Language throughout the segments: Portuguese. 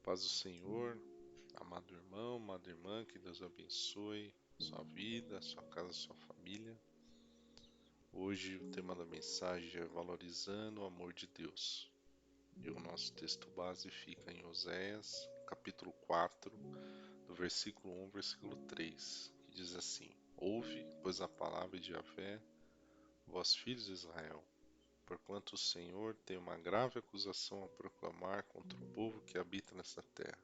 Paz do Senhor, amado irmão, amada irmã, que Deus abençoe sua vida, sua casa, sua família. Hoje o tema da mensagem é valorizando o amor de Deus. E o nosso texto base fica em Oséias, capítulo 4, do versículo 1 ao versículo 3, que diz assim: Ouve, pois, a palavra de Yahvé, vós filhos de Israel, porquanto o Senhor tem uma grave acusação a proclamar contra o povo que habita nesta terra.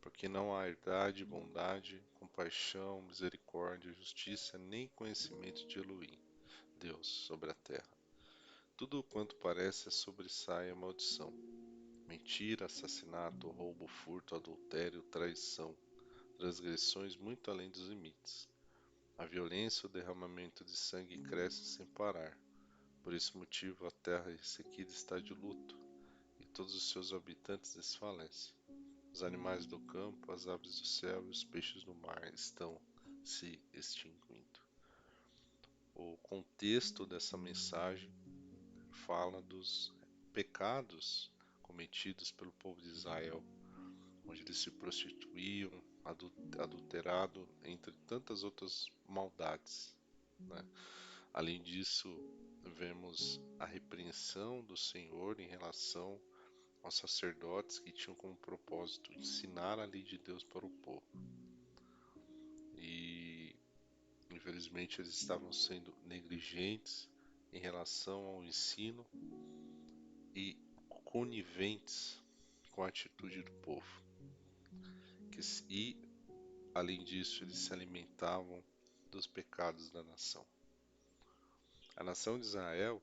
Porque não há herdade, bondade, compaixão, misericórdia, justiça, nem conhecimento de Elohim, Deus, sobre a terra. Tudo quanto parece sobressai a maldição. Mentira, assassinato, roubo, furto, adultério, traição, transgressões muito além dos limites. A violência e o derramamento de sangue crescem sem parar. Por esse motivo a terra ressequida está de luto, e todos os seus habitantes desfalecem. Os animais do campo, as aves do céu e os peixes do mar estão se extinguindo. O contexto dessa mensagem fala dos pecados cometidos pelo povo de Israel, onde eles se prostituíam, adulterado, entre tantas outras maldades, né? Além disso, vemos a repreensão do Senhor em relação aos sacerdotes que tinham como propósito ensinar a lei de Deus para o povo. E infelizmente eles estavam sendo negligentes em relação ao ensino e coniventes com a atitude do povo. E além disso, eles se alimentavam dos pecados da nação. A nação de Israel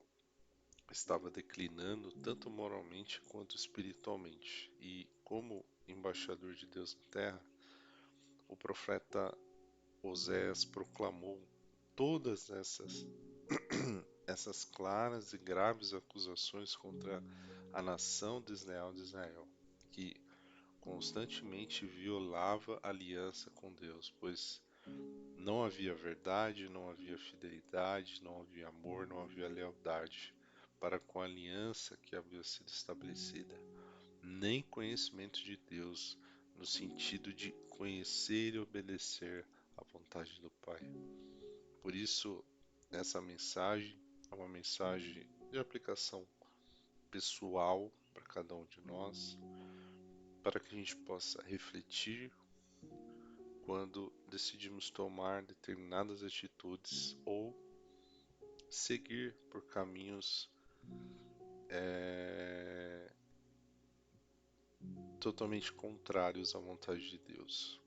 estava declinando tanto moralmente quanto espiritualmente, e como embaixador de Deus na terra, o profeta Oséias proclamou todas essas claras e graves acusações contra a nação desleal de Israel, que constantemente violava a aliança com Deus, pois não havia verdade, não havia fidelidade, não havia amor, não havia lealdade para com a aliança que havia sido estabelecida, nem conhecimento de Deus no sentido de conhecer e obedecer à vontade do Pai. Por isso, essa mensagem é uma mensagem de aplicação pessoal para cada um de nós, para que a gente possa refletir quando decidimos tomar determinadas atitudes ou seguir por caminhos eh, totalmente contrários à vontade de Deus.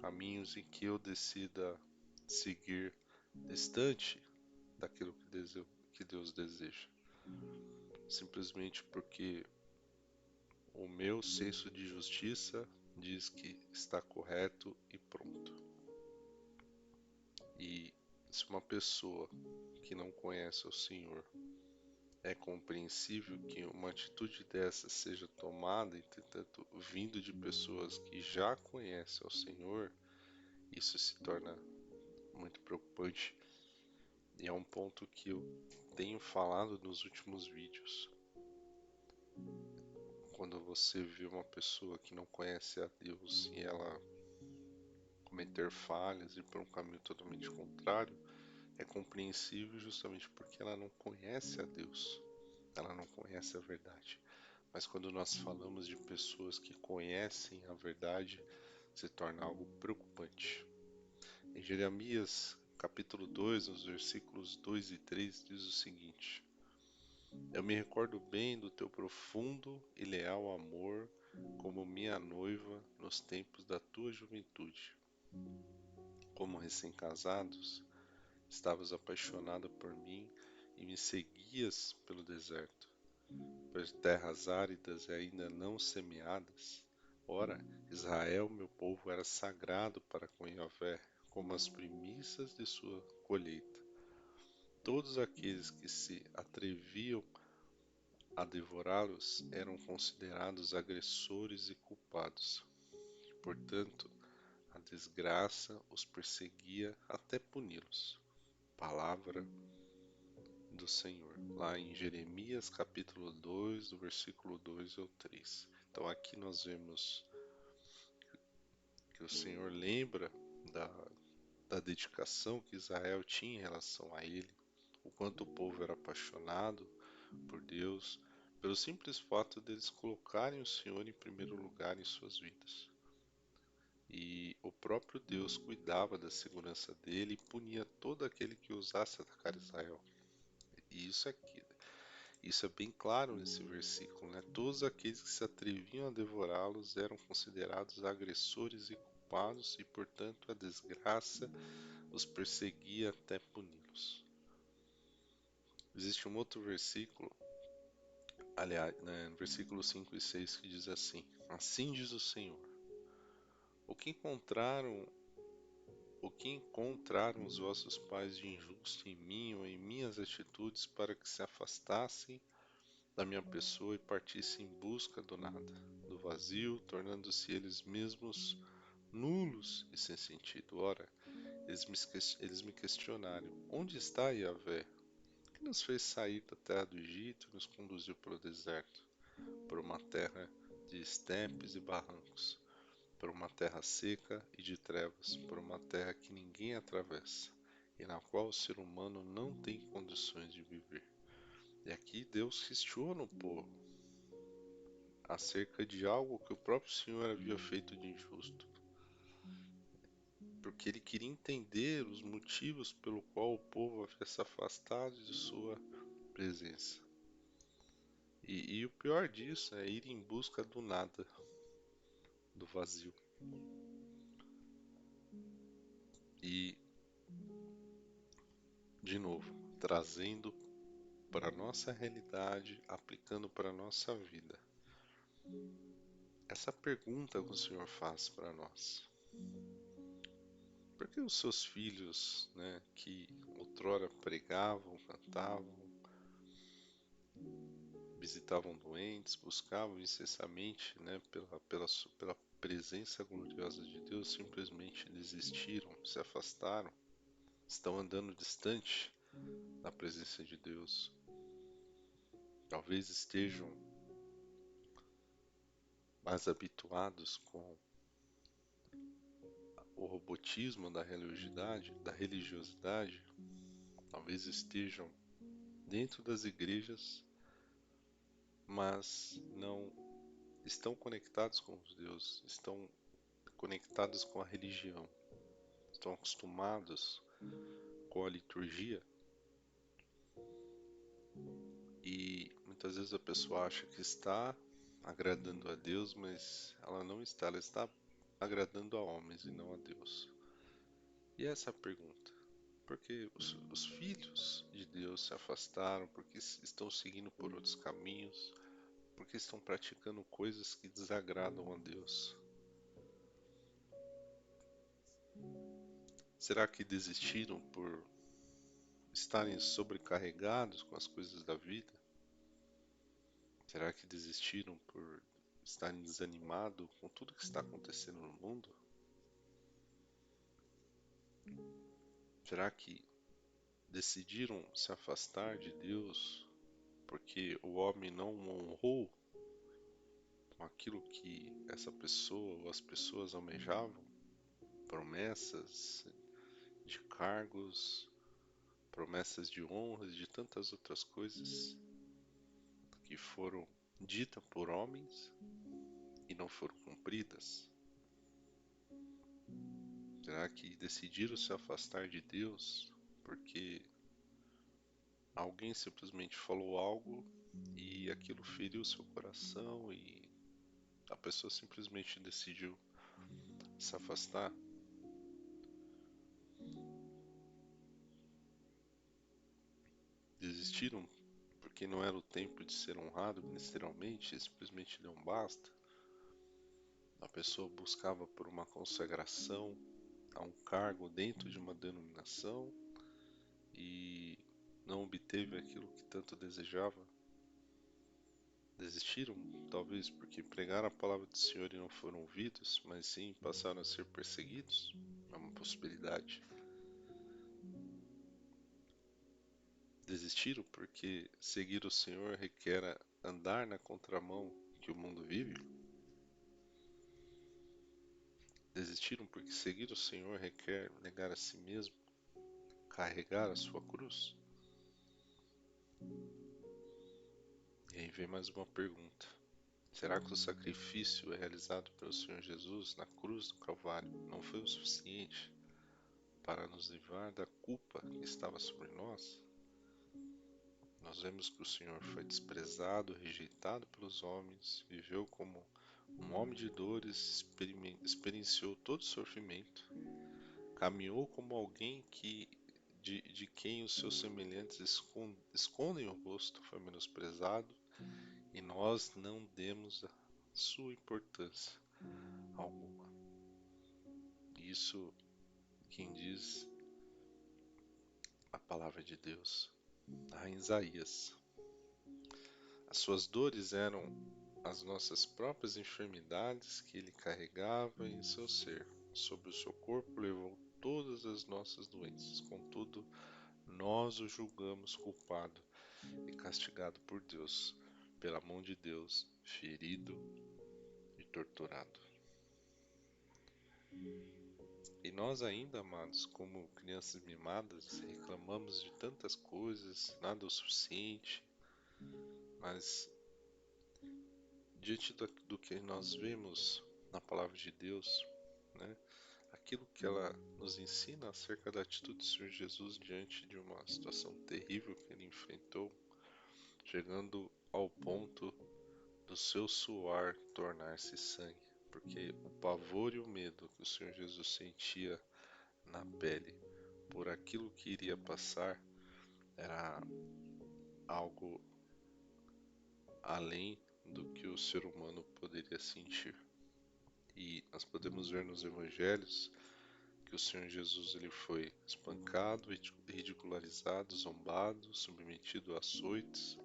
Caminhos em que eu decida seguir distante daquilo que Deus deseja, simplesmente porque o meu senso de justiça diz que está correto e pronto. E se uma pessoa que não conhece o Senhor, é compreensível que uma atitude dessa seja tomada, entretanto, vindo de pessoas que já conhecem o Senhor, isso se torna muito preocupante. E é um ponto que eu tenho falado nos últimos vídeos. Quando você vê uma pessoa que não conhece a Deus e ela cometer falhas e por um caminho totalmente contrário, é compreensível justamente porque ela não conhece a Deus, ela não conhece a verdade. Mas quando nós falamos de pessoas que conhecem a verdade, se torna algo preocupante. Em Jeremias, capítulo 2, nos versículos 2 e 3, diz o seguinte: Eu me recordo bem do teu profundo e leal amor como minha noiva nos tempos da tua juventude. Como recém-casados, estavas apaixonada por mim e me seguias pelo deserto, por terras áridas e ainda não semeadas. Ora, Israel, meu povo, era sagrado para com Yahvé, como as primícias de sua colheita. Todos aqueles que se atreviam a devorá-los eram considerados agressores e culpados. Portanto, a desgraça os perseguia até puni-los. Palavra do Senhor, lá em Jeremias capítulo 2, do versículo 2 ao 3. Então aqui nós vemos que o Senhor lembra da, da dedicação que Israel tinha em relação a Ele, o quanto o povo era apaixonado por Deus, pelo simples fato deles colocarem o Senhor em primeiro lugar em suas vidas. E o próprio Deus cuidava da segurança dele e punia todo aquele que ousasse atacar Israel. E isso é bem claro nesse versículo, né? Todos aqueles que se atreviam a devorá-los eram considerados agressores e culpados, e portanto a desgraça os perseguia até puni-los. Existe um outro versículo, aliás, né, no versículo 5 e 6, que diz assim: Assim diz o Senhor: O que encontraram, o que encontraram os vossos pais de injusto em mim ou em minhas atitudes para que se afastassem da minha pessoa e partissem em busca do nada, do vazio, tornando-se eles mesmos nulos e sem sentido? Ora, eles me questionaram: Onde está Yahvé, que nos fez sair da terra do Egito e nos conduziu pelo deserto, por uma terra de estepes e barrancos, por uma terra seca e de trevas, por uma terra que ninguém atravessa, e na qual o ser humano não tem condições de viver? E aqui Deus questiona o povo acerca de algo que o próprio Senhor havia feito de injusto, porque ele queria entender os motivos pelo qual o povo havia se afastado de sua presença. E o pior disso é ir em busca do nada, do vazio. E, de novo, trazendo para a nossa realidade, aplicando para a nossa vida. Essa pergunta que o Senhor faz para nós: por que os seus filhos, né, que outrora pregavam, cantavam, visitavam doentes, buscavam incessantemente, né, pela presença gloriosa de Deus, simplesmente desistiram, se afastaram, estão andando distante da presença de Deus? Talvez estejam mais habituados com o robotismo da religiosidade, talvez estejam dentro das igrejas, mas não estão conectados com os deuses, estão conectados com a religião, estão acostumados com a liturgia, e muitas vezes a pessoa acha que está agradando a Deus, mas ela não está, ela está agradando a homens e não a Deus. E essa é a pergunta: por que os filhos de Deus se afastaram? Porque estão seguindo por outros caminhos? Porque estão praticando coisas que desagradam a Deus? Será que desistiram por estarem sobrecarregados com as coisas da vida? Será que desistiram por estarem desanimados com tudo que está acontecendo no mundo? Será que decidiram se afastar de Deus porque o homem não honrou com aquilo que essa pessoa ou as pessoas almejavam? Promessas de cargos, promessas de honras, de tantas outras coisas que foram ditas por homens e não foram cumpridas? Será que decidiram se afastar de Deus porque alguém simplesmente falou algo e aquilo feriu seu coração e a pessoa simplesmente decidiu se afastar? Desistiram porque não era o tempo de ser honrado ministerialmente, e simplesmente não basta? A pessoa buscava por uma consagração a um cargo dentro de uma denominação e não obteve aquilo que tanto desejava? Desistiram, talvez porque pregaram a palavra do Senhor e não foram ouvidos, mas sim passaram a ser perseguidos? É uma possibilidade. Desistiram porque seguir o Senhor requer andar na contramão que o mundo vive? desistiram porque seguir o Senhor requer negar a si mesmo, carregar a sua cruz? E aí vem mais uma pergunta. Será que o sacrifício realizado pelo Senhor Jesus na cruz do Calvário não foi o suficiente para nos livrar da culpa que estava sobre nós? Nós vemos que o Senhor foi desprezado, rejeitado pelos homens, viveu como um homem de dores, experienciou todo o sofrimento, caminhou como alguém de quem os seus semelhantes escondem o rosto, foi menosprezado, e nós não demos a sua importância alguma. Isso quem diz a palavra de Deus lá em Isaías. As suas dores eram as nossas próprias enfermidades que ele carregava em seu ser. Sobre o seu corpo levou todas as nossas doenças. Contudo, nós o julgamos culpado e castigado por Deus, pela mão de Deus, ferido e torturado. E nós ainda, amados, como crianças mimadas, reclamamos de tantas coisas, nada é o suficiente, mas diante do que nós vemos na palavra de Deus, né, aquilo que ela nos ensina acerca da atitude do Senhor Jesus diante de uma situação terrível que ele enfrentou, chegando ao ponto do seu suor tornar-se sangue, porque o pavor e o medo que o Senhor Jesus sentia na pele por aquilo que iria passar era algo além do que o ser humano poderia sentir. E nós podemos ver nos evangelhos que o Senhor Jesus ele foi espancado, ridicularizado, zombado, submetido a açoites,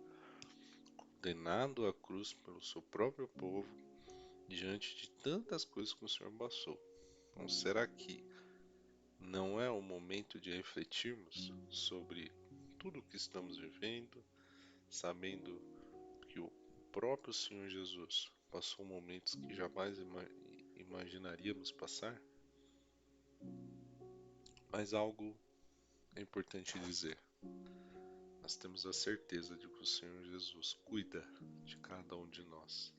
condenado à cruz pelo seu próprio povo, diante de tantas coisas que o Senhor passou. Então, será que não é o momento de refletirmos sobre tudo o que estamos vivendo, sabendo que o próprio Senhor Jesus passou momentos que jamais imaginaríamos passar? Mas algo é importante dizer. Nós temos a certeza de que o Senhor Jesus cuida de cada um de nós,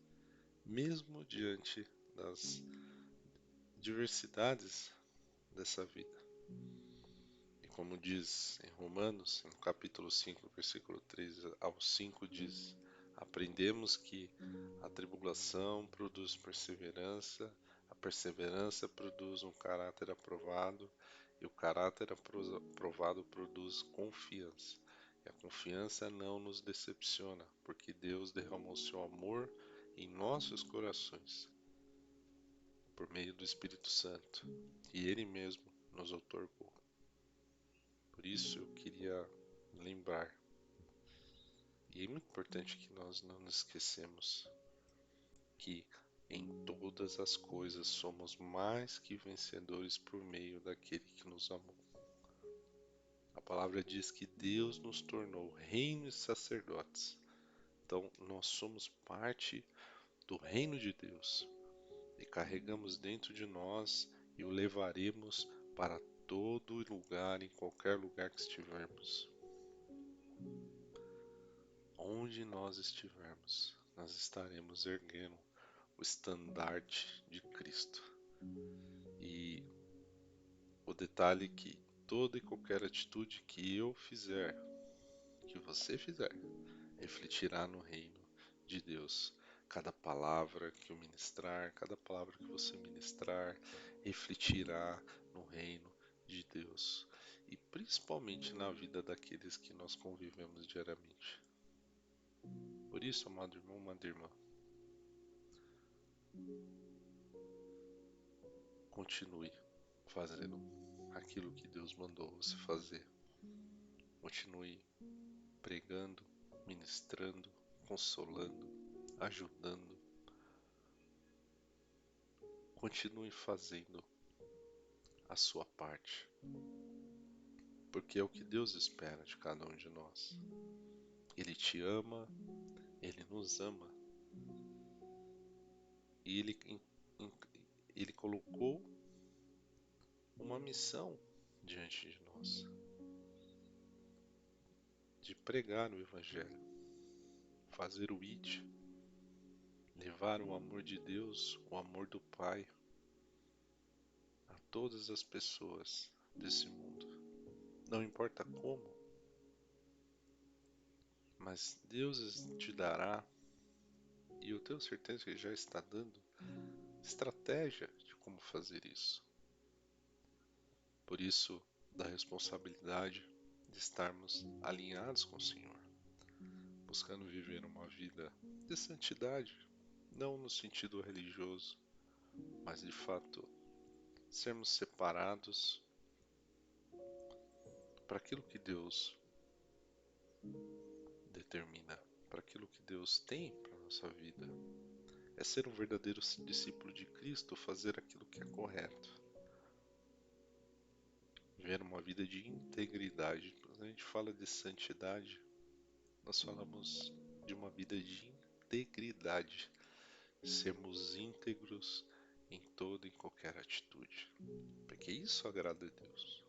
mesmo diante das diversidades dessa vida. E como diz em Romanos, no capítulo 5, versículo 3 ao 5, diz: aprendemos que a tribulação produz perseverança, a perseverança produz um caráter aprovado, e o caráter aprovado produz confiança. E a confiança não nos decepciona, porque Deus derramou seu amor em nossos corações por meio do Espírito Santo, e Ele mesmo nos outorgou. Por isso eu queria lembrar, e é muito importante que nós não nos esquecemos, que em todas as coisas somos mais que vencedores por meio daquele que nos amou. A palavra diz que Deus nos tornou reino e sacerdotes. Então nós somos parte do reino de Deus e carregamos dentro de nós e o levaremos para todo lugar, em qualquer lugar que estivermos. Onde nós estivermos, nós estaremos erguendo o estandarte de Cristo. E o detalhe é que toda e qualquer atitude que eu fizer, que você fizer, refletirá no reino de Deus. Cada palavra que eu ministrar, cada palavra que você ministrar, refletirá no reino de Deus. E principalmente na vida daqueles que nós convivemos diariamente. Por isso, amado irmão, amada irmã, continue fazendo aquilo que Deus mandou você fazer. Continue pregando, ministrando, consolando, ajudando. Continue fazendo a sua parte, porque é o que Deus espera de cada um de nós. Ele te ama, Ele nos ama, e Ele colocou uma missão diante de nós, de pregar o Evangelho, fazer o IT, levar o amor de Deus, o amor do Pai a todas as pessoas desse mundo. Não importa como, mas Deus te dará, e eu tenho certeza que Ele já está dando, estratégia de como fazer isso. Por isso, da responsabilidade de estarmos alinhados com o Senhor, buscando viver uma vida de santidade, não no sentido religioso, mas de fato sermos separados para aquilo que Deus determina, para aquilo que Deus tem para a nossa vida. É ser um verdadeiro discípulo de Cristo, fazer aquilo que é correto. Viver uma vida de integridade. Quando a gente fala de santidade, nós falamos de uma vida de integridade. Sermos íntegros em toda e qualquer atitude. Porque isso agrada a Deus.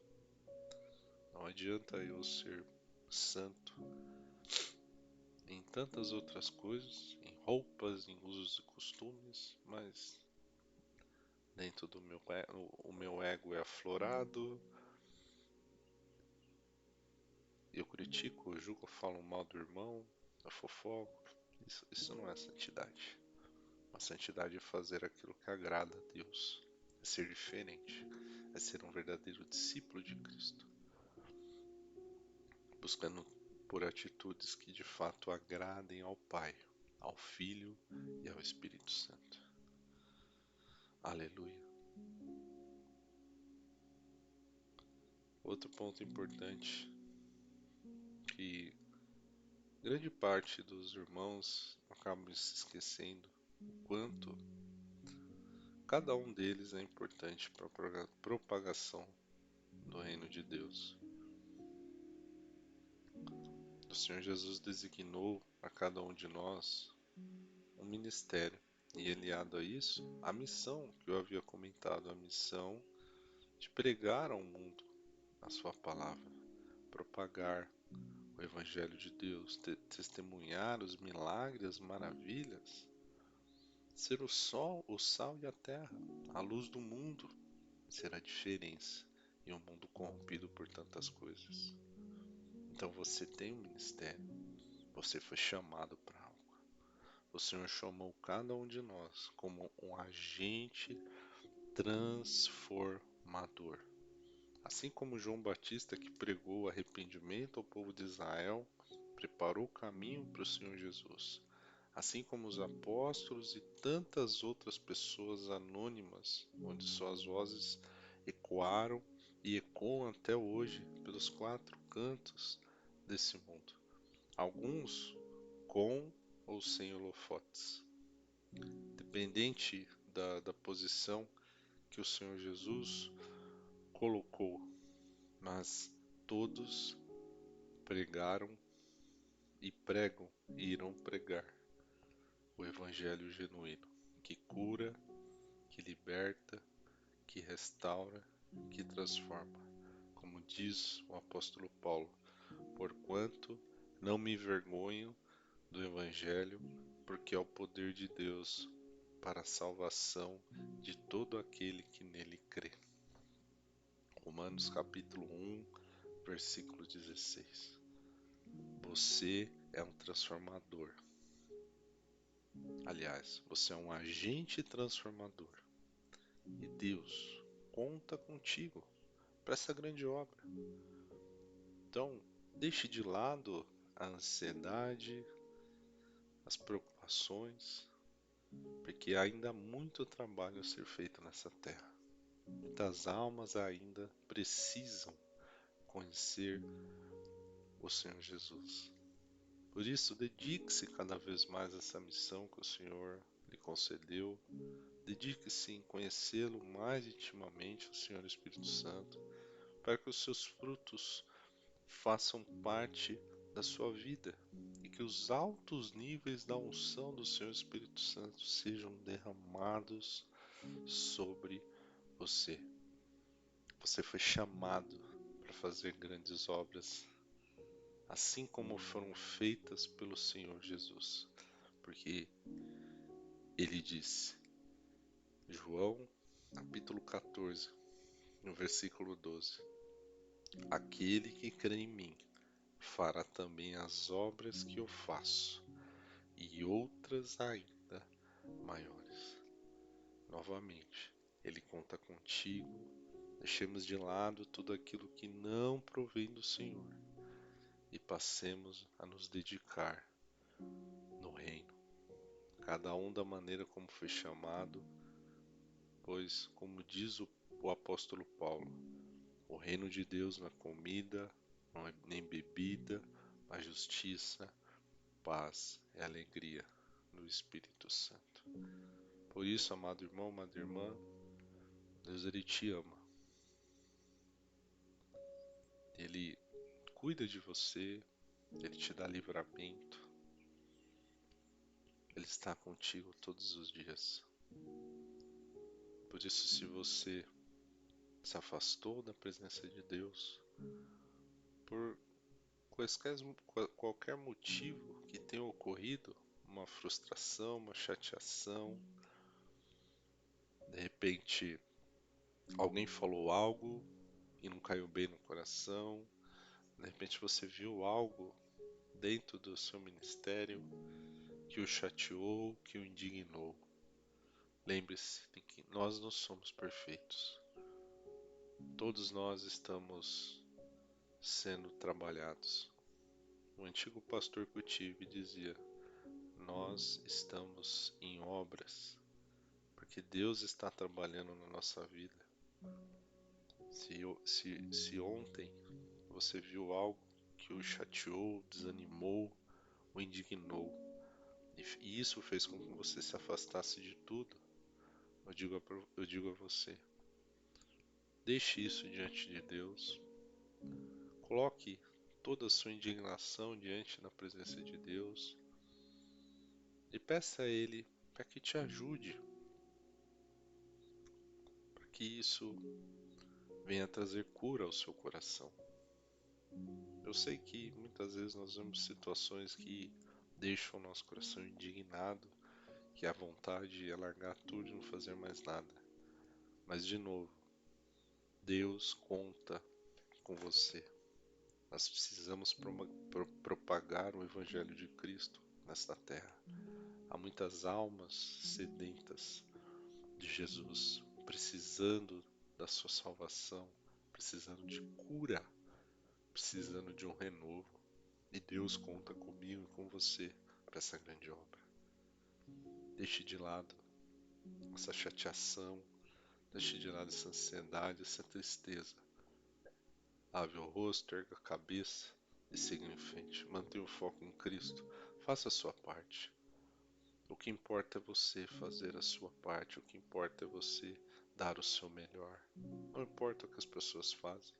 Não adianta eu ser santo em tantas outras coisas, em roupas, em usos e costumes, mas dentro do o meu ego é aflorado, eu critico, eu julgo, eu falo mal do irmão, eu fofoco. Isso não é santidade. A santidade é fazer aquilo que agrada a Deus, é ser diferente, é ser um verdadeiro discípulo de Cristo, buscando por atitudes que de fato agradem ao Pai, ao Filho e ao Espírito Santo. Aleluia. Outro ponto importante que grande parte dos irmãos acabam se esquecendo o quanto cada um deles é importante para a propagação do reino de Deus. O Senhor Jesus designou a cada um de nós um ministério e aliado a isso, a missão que eu havia comentado, a missão de pregar ao mundo a sua palavra, propagar o Evangelho de Deus, testemunhar os milagres, as maravilhas, ser o sol, o sal e a terra, a luz do mundo, ser a diferença em um mundo corrompido por tantas coisas. Então você tem um ministério, você foi chamado para algo. O Senhor chamou cada um de nós como um agente transformador. Assim como João Batista, que pregou arrependimento ao povo de Israel, preparou o caminho para o Senhor Jesus. Assim como os apóstolos e tantas outras pessoas anônimas, onde suas vozes ecoaram e ecoam até hoje pelos quatro cantos desse mundo. Alguns com ou sem holofotes, dependente da posição que o Senhor Jesus colocou, mas todos pregaram e pregam e irão pregar o Evangelho genuíno, que cura, que liberta, que restaura, que transforma. Como diz o apóstolo Paulo, porquanto não me envergonho do Evangelho, porque é o poder de Deus para a salvação de todo aquele que nele crê. Romanos capítulo 1, versículo 16. Você é um transformador. Aliás, você é um agente transformador. E Deus conta contigo para essa grande obra. Então, deixe de lado a ansiedade, as preocupações, porque ainda há muito trabalho a ser feito nessa terra. Muitas almas ainda precisam conhecer o Senhor Jesus. Por isso, dedique-se cada vez mais a essa missão que o Senhor lhe concedeu. Dedique-se em conhecê-lo mais intimamente, o Senhor Espírito Santo, para que os seus frutos façam parte da sua vida e que os altos níveis da unção do Senhor Espírito Santo sejam derramados sobre você. Você foi chamado para fazer grandes obras, assim como foram feitas pelo Senhor Jesus. Porque ele disse, João capítulo 14, no versículo 12: Aquele que crê em mim fará também as obras que eu faço, e outras ainda maiores. Novamente, ele conta contigo. Deixemos de lado tudo aquilo que não provém do Senhor e passemos a nos dedicar no reino, cada um da maneira como foi chamado, pois, como diz o apóstolo Paulo, o reino de Deus não é comida, não é nem bebida, mas justiça, paz e alegria no Espírito Santo. Por isso, amado irmão, amada irmã, Deus ele te ama. Ele cuida de você, ele te dá livramento, ele está contigo todos os dias. Por isso, se você se afastou da presença de Deus por qualquer motivo que tenha ocorrido, uma frustração, uma chateação, de repente alguém falou algo e não caiu bem no coração, de repente você viu algo dentro do seu ministério que o chateou, que o indignou. Lembre-se de que nós não somos perfeitos. Todos nós estamos sendo trabalhados. O antigo pastor que eu tive dizia: Nós estamos em obras, porque Deus está trabalhando na nossa vida. Se ontem você viu algo que o chateou, desanimou, o indignou, e isso fez com que você se afastasse de tudo, eu digo a você, deixe isso diante de Deus, coloque toda a sua indignação diante da presença de Deus e peça a Ele para que te ajude, para que isso venha trazer cura ao seu coração. Eu sei que muitas vezes nós vemos situações que deixam o nosso coração indignado, que a vontade é largar tudo e não fazer mais nada. Mas de novo, Deus conta com você. Nós precisamos propagar o Evangelho de Cristo nesta terra. Há muitas almas sedentas de Jesus, precisando da sua salvação, precisando de cura, precisando de um renovo. E Deus conta comigo e com você para essa grande obra. Deixe de lado essa chateação, deixe de lado essa ansiedade, essa tristeza. Lave o rosto, erga a cabeça e siga em frente. Mantenha o foco em Cristo. Faça a sua parte. O que importa é você fazer a sua parte. O que importa é você dar o seu melhor. Não importa o que as pessoas fazem.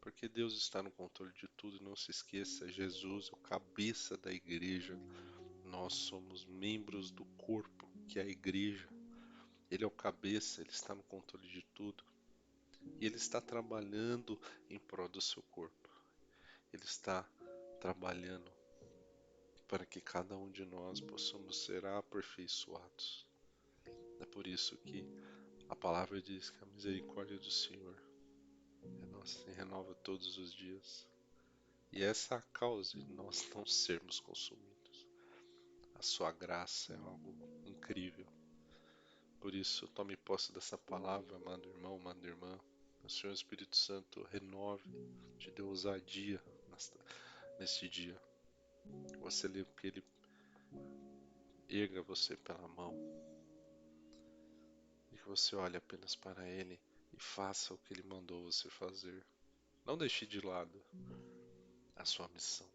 Porque Deus está no controle de tudo. Não se esqueça, Jesus é o cabeça da igreja. Nós somos membros do corpo, que é a igreja. Ele é o cabeça, ele está no controle de tudo. E ele está trabalhando em prol do seu corpo. Ele está trabalhando para que cada um de nós possamos ser aperfeiçoados. É por isso que a palavra diz que a misericórdia do Senhor se renova todos os dias. E essa é a causa de nós não sermos consumidos. A sua graça é algo incrível. Por isso, tome posse dessa palavra, amado irmão, amada irmã. O Senhor Espírito Santo renove, te dê ousadia neste dia. Você lê que Ele erga você pela mão e que você olhe apenas para Ele e faça o que Ele mandou você fazer. Não deixe de lado a sua missão.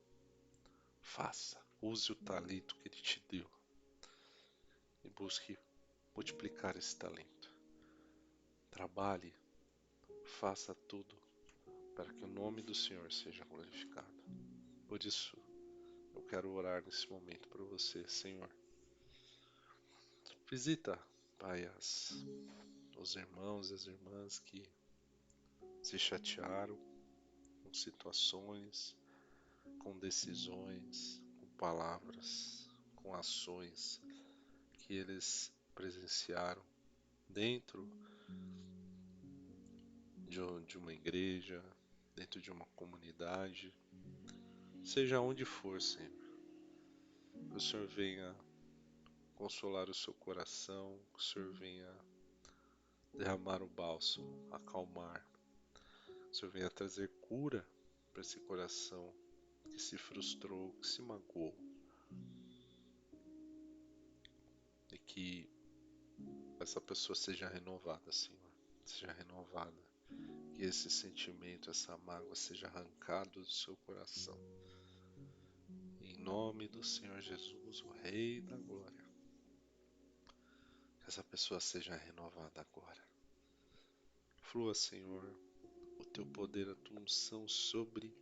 Faça, use o talento que Ele te deu e busque multiplicar esse talento. Trabalhe, faça tudo para que o nome do Senhor seja glorificado. Por isso, eu quero orar nesse momento por você, Senhor. Visita, Pai, os irmãos e as irmãs que se chatearam com situações, com decisões, com palavras, com ações que eles presenciaram dentro de uma igreja, dentro de uma comunidade, seja onde for, Senhor. Que o Senhor venha consolar o seu coração, que o Senhor venha derramar o bálsamo, acalmar, que o Senhor venha trazer cura para esse coração que se frustrou, que se magoou, e que essa pessoa seja renovada, Senhor, seja renovada, que esse sentimento, essa mágoa seja arrancado do seu coração. Em nome do Senhor Jesus, o Rei da Glória, que essa pessoa seja renovada agora. Flua, Senhor, o teu poder, a tua unção sobre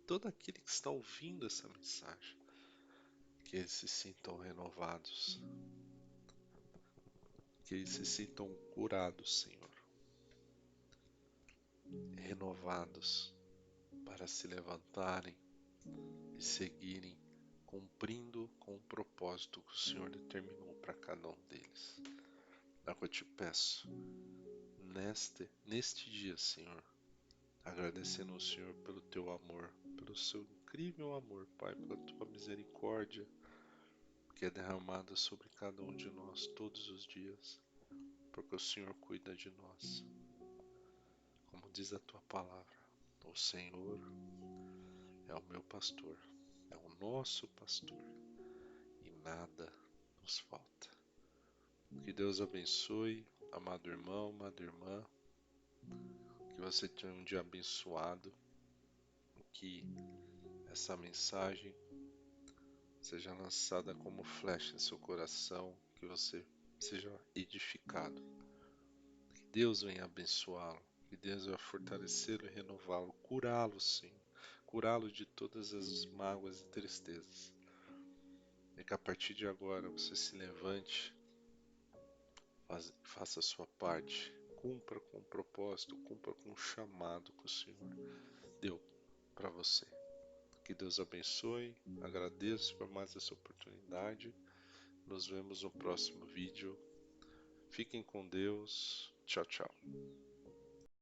todo aquele que está ouvindo essa mensagem, que eles se sintam renovados, que eles se sintam curados, Senhor, renovados para se levantarem e seguirem cumprindo com o propósito que o Senhor determinou para cada um deles. É o que eu te peço neste dia, Senhor, agradecendo ao Senhor pelo teu amor, pelo seu incrível amor, Pai, pela tua misericórdia que é derramada sobre cada um de nós todos os dias, porque o Senhor cuida de nós. Como diz a tua palavra, o Senhor é o meu pastor, é o nosso pastor, e nada nos falta. Que Deus abençoe, amado irmão, amada irmã, que você tenha um dia abençoado, que essa mensagem seja lançada como flecha em seu coração, que você seja edificado, que Deus venha abençoá-lo, que Deus venha fortalecê-lo e renová-lo, curá-lo, sim, curá-lo de todas as mágoas e tristezas, e que a partir de agora você se levante, faça a sua parte, cumpra com o propósito, cumpra com o chamado que o Senhor deu para você. Que Deus abençoe, agradeço por mais essa oportunidade. Nos vemos no próximo vídeo. Fiquem com Deus. Tchau, tchau.